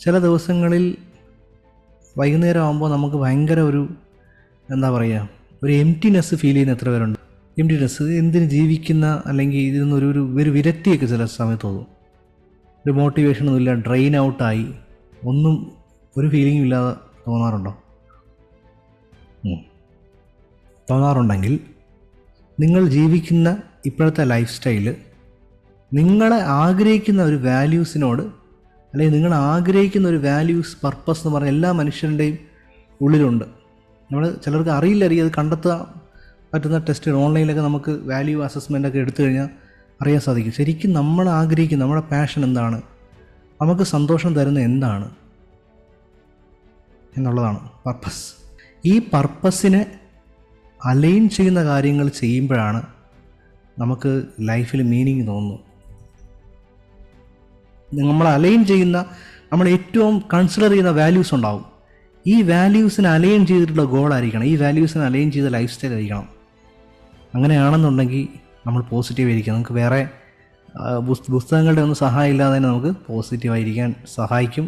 ചില ദിവസങ്ങളിൽ വൈകുന്നേരം ആകുമ്പോൾ നമുക്ക് ഭയങ്കര ഒരു എന്താ പറയുക, ഒരു എംപ്റ്റിനെസ് ഫീൽ ചെയ്യുന്ന എത്ര പേരുണ്ട്? എംപ്റ്റിനെസ്, എന്തിന് ജീവിക്കുന്ന, അല്ലെങ്കിൽ ഇതിൽ നിന്നൊരു ഒരു വിരക്തിയൊക്കെ ചില സമയത്ത് തോന്നും. ഒരു മോട്ടിവേഷനൊന്നുമില്ല, ഡ്രെയിൻ ഔട്ടായി, ഒന്നും ഒരു ഫീലിംഗും ഇല്ലാതെ തോന്നാറുണ്ടോ? തോന്നാറുണ്ടെങ്കിൽ നിങ്ങൾ ജീവിക്കുന്ന ഇപ്പോഴത്തെ ലൈഫ് സ്റ്റൈല് നിങ്ങളെ ആഗ്രഹിക്കുന്ന ഒരു വാല്യൂസിനോട്, അല്ലെങ്കിൽ നിങ്ങൾ ആഗ്രഹിക്കുന്ന ഒരു വാല്യൂസ്, പർപ്പസ് എന്ന് പറഞ്ഞാൽ എല്ലാ മനുഷ്യരുടെയും ഉള്ളിലുണ്ട്. നമ്മൾ ചിലർക്ക് അറിയില്ലായിരിക്കും, അത് കണ്ടെത്താൻ പറ്റുന്ന ടെസ്റ്റ് ഓൺലൈനിലൊക്കെ നമുക്ക് വാല്യൂ അസസ്മെൻ്റൊക്കെ എടുത്തു കഴിഞ്ഞാൽ അറിയാൻ സാധിക്കും. ശരിക്കും നമ്മൾ ആഗ്രഹിക്കുന്ന, നമ്മുടെ പാഷൻ എന്താണ്, നമുക്ക് സന്തോഷം തരുന്ന എന്താണ് എന്നുള്ളതാണ് പർപ്പസ്. ഈ പർപ്പസിനെ അലൈൻ ചെയ്യുന്ന കാര്യങ്ങൾ ചെയ്യുമ്പോഴാണ് നമുക്ക് ലൈഫിൽ മീനിങ് തോന്നുന്നു. നമ്മൾ അലൈൻ ചെയ്യുന്ന, നമ്മൾ ഏറ്റവും കൺസിഡർ ചെയ്യുന്ന വാല്യൂസ് ഉണ്ടാവും. ഈ വാല്യൂസിന് അലൈൻ ചെയ്തിട്ടുള്ള ഗോളായിരിക്കണം, ഈ വാല്യൂസിന് അലൈൻ ചെയ്ത ലൈഫ് സ്റ്റൈൽ ആയിരിക്കണം. അങ്ങനെയാണെന്നുണ്ടെങ്കിൽ നമ്മൾ പോസിറ്റീവ് ആയിരിക്കും. നമുക്ക് വേറെ പുസ്തകങ്ങളുടെ ഒന്നും സഹായം ഇല്ലാതെ തന്നെ നമുക്ക് പോസിറ്റീവായിരിക്കാൻ സഹായിക്കും.